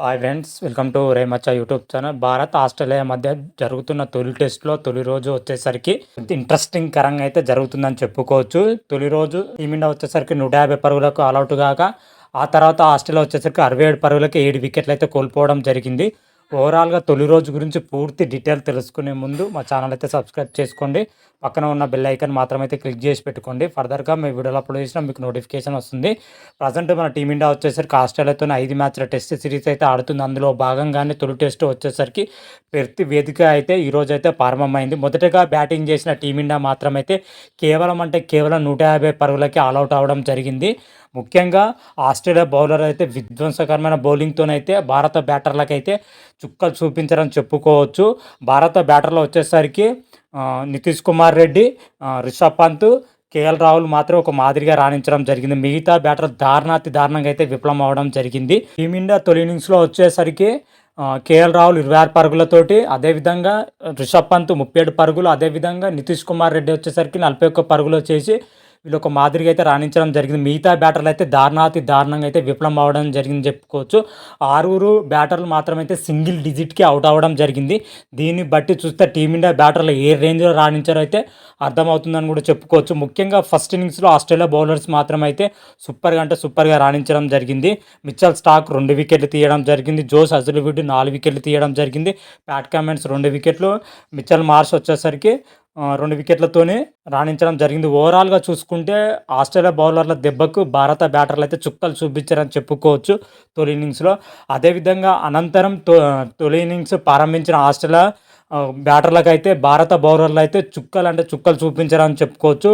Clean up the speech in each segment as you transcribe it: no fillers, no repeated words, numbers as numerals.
Hi friends, welcome to Remachcha YouTube channel. Bharat Australia మధ్య జరుగుతున్న తొలి టెస్ట్లో తొలి రోజు వచ్చేసరికి ఇంట్రెస్టింగ్ కరంగా అయితే జరుగుతుందని చెప్పుకోవచ్చు. తొలి రోజు టీమిండియా వచ్చేసరికి 150 పరుగులకు ఆల్అవుట్ కాక, ఆ తర్వాత ఆస్ట్రేలియా వచ్చేసరికి 67 పరుగులకి 7 వికెట్లు అయితే కోల్పోవడం జరిగింది. ఓవరాల్గా తొలి రోజు గురించి పూర్తి డీటెయిల్ తెలుసుకునే ముందు మా ఛానల్ అయితే సబ్స్క్రైబ్ చేసుకోండి. పక్కన ఉన్న బెల్ ఐకాన్ మాత్రమైతే క్లిక్ చేసి పెట్టుకోండి. ఫర్దర్గా మీ వీడియోలో అప్లోడ్ చేసినా మీకు నోటిఫికేషన్ వస్తుంది. ప్రజెంట్ మన టీమిండియా వచ్చేసరికి ఆస్ట్రేలియాతో 5 మ్యాచ్ల టెస్ట్ సిరీస్ అయితే ఆడుతుంది. అందులో భాగంగానే తొలి టెస్ట్ వచ్చేసరికి పెర్త్ వేదిక అయితే ఈరోజు అయితే ప్రారంభమైంది. మొదటగా బ్యాటింగ్ చేసిన టీమిండియా మాత్రమైతే కేవలం 150 పరుగులకి ఆల్అవుట్ అవ్వడం జరిగింది. ముఖ్యంగా ఆస్ట్రేలియా బౌలర్ అయితే విధ్వంసకరమైన బౌలింగ్తోనైతే భారత బ్యాటర్లకైతే చుక్కలు చూపించడం చెప్పుకోవచ్చు. భారత బ్యాటర్లు వచ్చేసరికి నితీష్ కుమార్ రెడ్డి, రిషబ్ పంత్, కేఎల్ రాహుల్ మాత్రం ఒక మాదిరిగా రాణించడం జరిగింది. మిగతా బ్యాటర్ దారుణంగా అయితే విఫలం అవ్వడం జరిగింది. టీమిండియా తొలి ఇన్నింగ్స్లో వచ్చేసరికి కేఎల్ రాహుల్ 26 పరుగులతోటి, అదేవిధంగా రిషబ్ పంత్ 37 పరుగులు, అదేవిధంగా నితీష్ కుమార్ రెడ్డి వచ్చేసరికి 41 పరుగులు చేసి వీళ్ళు ఒక మాదిరిగా అయితే రాణించడం జరిగింది. మిగతా బ్యాటర్లు అయితే దారుణంగా అయితే విఫలం అవ్వడం జరిగింది చెప్పుకోవచ్చు. 6 బ్యాటర్లు మాత్రమైతే సింగిల్ డిజిట్కి అవుట్ అవ్వడం జరిగింది. దీన్ని బట్టి చూస్తే టీమిండియా బ్యాటర్లు ఏ రేంజ్లో రాణించారో అయితే అర్థమవుతుందని కూడా చెప్పుకోవచ్చు. ముఖ్యంగా ఫస్ట్ ఇన్నింగ్స్లో ఆస్ట్రేలియా బౌలర్స్ మాత్రమైతే సూపర్గా రాణించడం జరిగింది. మిచెల్ స్టార్క్ 2 వికెట్లు తీయడం జరిగింది. జోస్ హజల్వుడ్ 4 వికెట్లు తీయడం జరిగింది. ప్యాట్ కమిన్స్ 2 వికెట్లు, మిచెల్ మార్ష్ వచ్చేసరికి 2 వికెట్లతోనే రాణించడం జరిగింది. ఓవరాల్గా చూసుకుంటే ఆస్ట్రేలియా బౌలర్ల దెబ్బకు భారత బ్యాటర్లు అయితే చుక్కలు చూపించారని చెప్పుకోవచ్చు తొలి ఇన్నింగ్స్లో. అదేవిధంగా అనంతరం తొలి ఇన్నింగ్స్ ప్రారంభించిన ఆస్ట్రేలియా బ్యాటర్లకు అయితే భారత బౌలర్లు అయితే చుక్కలు చూపించారని చెప్పుకోవచ్చు.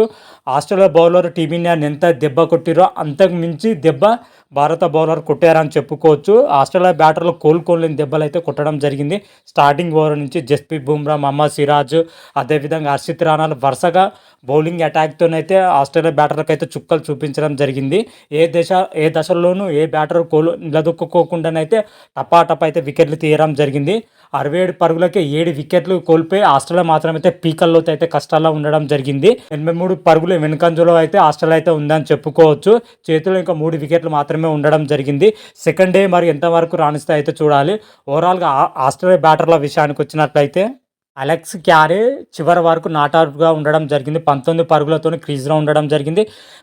ఆస్ట్రేలియా బౌలర్ టీమిండియాని ఎంత దెబ్బ కొట్టిరో అంతకు మించి దెబ్బ భారత బౌలర్ కొట్టారని చెప్పుకోవచ్చు. ఆస్ట్రేలియా బ్యాటర్లు కోలుకోలేని దెబ్బలు అయితే కొట్టడం జరిగింది. స్టార్టింగ్ ఓవర్ నుంచి జస్ప్రీత్ బుమ్రా, మహమ్మద్ సిరాజ్, అదేవిధంగా హర్షిత్ రాణాలు వరుసగా బౌలింగ్ అటాక్తోనైతే ఆస్ట్రేలియా బ్యాటర్లకు అయితే చుక్కలు చూపించడం జరిగింది. ఏ దశల్లోనూ ఏ బ్యాటర్ నిలదొక్కుకోకుండానైతే టపా అయితే వికెట్లు తీయడం జరిగింది. 67 పరుగులకే 7 వికెట్లు కోల్పోయి ఆస్ట్రేలియా మాత్రమైతే పీకల్లో అయితే కష్టాల్లో ఉండడం జరిగింది. 83 పరుగులు వెనుకంజలో అయితే ఆస్ట్రేలియా అయితే ఉందని చెప్పుకోవచ్చు. చేతిలో ఇంకా 3 వికెట్లు మాత్రమే ఉండడం జరిగింది. సెకండ్ డే మరి ఎంతవరకు రాణిస్తే అయితే చూడాలి. ఓవరాల్గా ఆస్ట్రేలియా బ్యాటర్ల విషయానికి వచ్చినట్లయితే అలెక్స్ క్యారే చివరి వరకు నాట్అవుట్గా ఉండడం జరిగింది. 19 పరుగులతో క్రీజ్లో ఉండడం జరిగింది.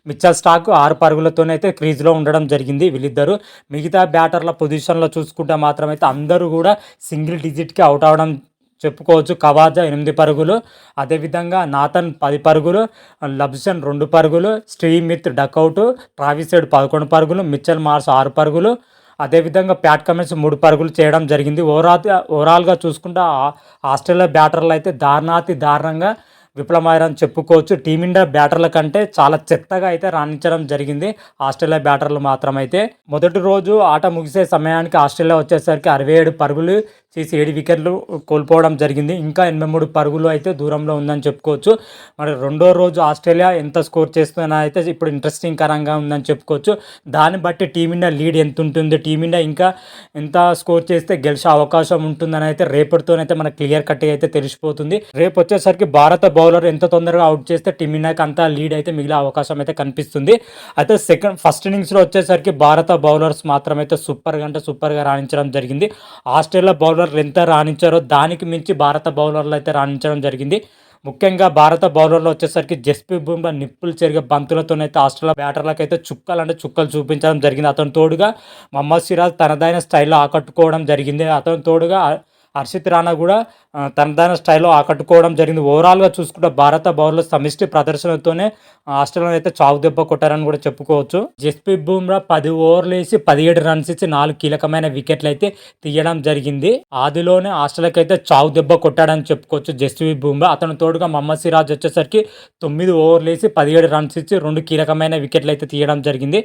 మిచెల్ స్టార్క్ 6 పరుగులతోనైతే క్రీజ్లో ఉండడం జరిగింది వీళ్ళిద్దరూ. మిగతా బ్యాటర్ల పొజిషన్లో చూసుకుంటే మాత్రమైతే అందరూ కూడా సింగిల్ డిజిట్కి అవుట్ అవ్వడం చెప్పుకోవచ్చు. కవాజా 8 పరుగులు, అదేవిధంగా నాథన్ 10 పరుగులు, లబ్సన్ 2 పరుగులు, Steve Smith duck out, Travis head 11 పరుగులు, మిచెల్ మార్ష్ 6 పరుగులు, అదేవిధంగా ప్యాట్ కమిన్స్ 3 పరుగులు చేయడం జరిగింది. ఓవరాల్గా చూసుకుంటే ఆస్ట్రేలియా బ్యాటర్లు అయితే దారుణంగా విఫలమయ్యారని చెప్పుకోవచ్చు. టీమిండియా బ్యాటర్ల కంటే చాలా చెత్తగా అయితే రాణించడం జరిగింది ఆస్ట్రేలియా బ్యాటర్లు మాత్రమైతే. మొదటి రోజు ఆట ముగిసే సమయానికి ఆస్ట్రేలియా వచ్చేసరికి 67 పరుగులు చేసి 7 వికెట్లు కోల్పోవడం జరిగింది. ఇంకా 83 పరుగులు అయితే దూరంలో ఉందని చెప్పుకోవచ్చు. మరి రెండో రోజు ఆస్ట్రేలియా ఎంత స్కోర్ చేస్తుందని అయితే ఇప్పుడు ఇంట్రెస్టింగ్ కరంగా ఉందని చెప్పుకోవచ్చు. దాన్ని బట్టి టీమిండియా లీడ్ ఎంత ఉంటుంది, టీమిండియా ఇంకా ఎంత స్కోర్ చేస్తే గెలిచే అవకాశం ఉంటుందని అయితే రేపటితోనైతే మనకు క్లియర్ కట్గా అయితే తెలిసిపోతుంది. రేపు వచ్చేసరికి భారత బౌలర్ ఎంత తొందరగా అవుట్ చేస్తే టీమిండియాకి అంతా లీడ్ అయితే మిగిలే అవకాశం అయితే కనిపిస్తుంది. అయితే ఫస్ట్ ఇన్నింగ్స్లో వచ్చేసరికి భారత బౌలర్స్ మాత్రమైతే సూపర్గా రాణించడం జరిగింది. ఆస్ట్రేలియా బౌలర్లు ఎంత రాణించారో దానికి మించి భారత బౌలర్లు అయితే రాణించడం జరిగింది. ముఖ్యంగా భారత బౌలర్లో వచ్చేసరికి జస్ప్రీత్ బుమ్రా నిప్పులు చెరిగే బంతులతోనైతే ఆస్ట్రేలియా బ్యాటర్లకు అయితే చుక్కలు చూపించడం జరిగింది. అతని తోడుగా మహమ్మద్ సిరాజ్ తనదైన స్టైల్లో ఆకట్టుకోవడం జరిగింది. అతని తోడుగా హర్షిత్ రాణా కూడా తనదైన స్టైల్లో ఆకట్టుకోవడం జరిగింది. ఓవరాల్గా చూసుకుంటే భారత బౌలర్ల సమిష్టి ప్రదర్శనతోనే ఆస్ట్రేలియా అయితే చావు దెబ్బ కొట్టారని కూడా చెప్పుకోవచ్చు. జస్ప్రీత్ బుమ్రా 10 ఓవర్లు వేసి 17 రన్స్ ఇచ్చి 4 కీలకమైన వికెట్లు అయితే తీయడం జరిగింది. ఆదిలోనే ఆస్ట్రేలియాకి అయితే చావు దెబ్బ కొట్టాడని చెప్పుకోవచ్చు జస్ప్రీత్ బుమ్రా. అతని తోడుగా మహమ్మద్ సిరాజ్ వచ్చేసరికి 9 ఓవర్లు వేసి 17 రన్స్ ఇచ్చి 2 కీలకమైన వికెట్లు అయితే తీయడం జరిగింది.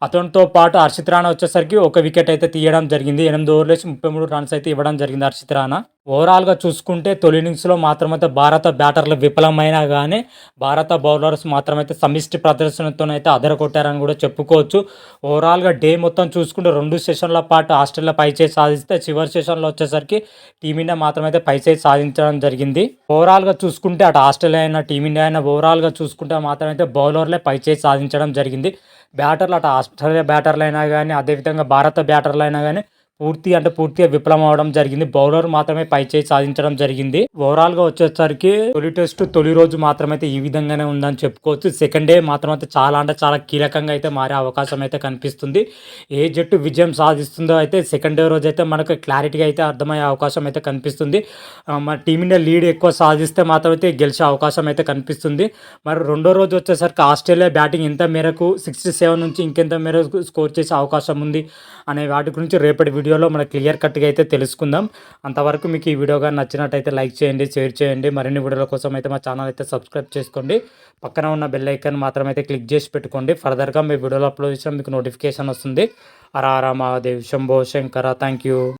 అతనితో పాటు హర్షిత్ రాణా వచ్చేసరికి 1 వికెట్ అయితే తీయడం జరిగింది. 8 ఓవర్లు వేసి 33 రన్స్ అయితే ఇవ్వడం జరిగింది హర్షిత్ రాణా. ఓవరాల్గా చూసుకుంటే తొలి ఇన్నింగ్స్లో మాత్రమైతే భారత బ్యాటర్లు విఫలమైనా కానీ భారత బౌలర్స్ మాత్రమైతే సమిష్టి ప్రదర్శనతోనైతే అదరగొట్టారని కూడా చెప్పుకోవచ్చు. ఓవరాల్గా డే మొత్తం చూసుకుంటే 2 సెషన్ల పాటు ఆస్ట్రేలియా పైచేయి సాధిస్తే చివరి సెషన్లో వచ్చేసరికి టీమిండియా మాత్రమైతే పైచేయి సాధించడం జరిగింది. ఓవరాల్గా చూసుకుంటే అటు ఆస్ట్రేలియా అయినా టీమిండియా అయినా ఓవరాల్గా చూసుకుంటే మాత్రమైతే బౌలర్లే పైచేయి సాధించడం జరిగింది. బ్యాటర్లు అటు ఆస్ట్రేలియా బ్యాటర్లు అయినా కానీ అదేవిధంగా భారత బ్యాటర్లు అయినా కానీ పూర్తిగా విఫలం అవడం జరిగింది. బౌలర్ మాత్రమే పై చేయి సాధించడం జరిగింది. ఓవరాల్ గా వచ్చేసరికి తొలి టెస్ట్ తొలి రోజు మాత్రమైతే ఈ విధంగానే ఉందని చెప్పుకోవచ్చు. సెకండ్ డే మాత్రం అయితే చాలా కీలకంగా అయితే మారే అవకాశం అయితే కనిపిస్తుంది. ఏ జట్టు విజయం సాధిస్తుందో అయితే సెకండ్ డే రోజు అయితే మనకు క్లారిటీగా అయితే అర్థమయ్యే అవకాశం అయితే కనిపిస్తుంది. మన టీమిండియా లీడ్ ఎక్కువ సాధిస్తే మాత్రం అయితే గెలిచే అవకాశం అయితే కనిపిస్తుంది. మరి రెండో రోజు వచ్చేసరికి ఆస్ట్రేలియా బ్యాటింగ్ ఎంత మేరకు 67 నుంచి ఇంకెంత మేరకు స్కోర్ చేసే అవకాశం ఉంది అనే వాటి గురించి రేపటి వీడియోలో మనం క్లియర్ కట్గా అయితే తెలుసుకుందాం. అంతవరకు మీకు ఈ వీడియో కానీ నచ్చినట్టయితే లైక్ చేయండి, షేర్ చేయండి. మరిన్ని వీడియోల కోసం అయితే మా ఛానల్ అయితే సబ్స్క్రైబ్ చేసుకోండి. పక్కన ఉన్న బెల్ ఐకాన్ మాత్రం అయితే క్లిక్ చేసి పెట్టుకోండి. ఫర్దర్గా మీ వీడియోలో అప్లోడ్ చేసిన మీకు నోటిఫికేషన్ వస్తుంది. హర హర మహాదేవ్, శంభో శంకర. Thank you.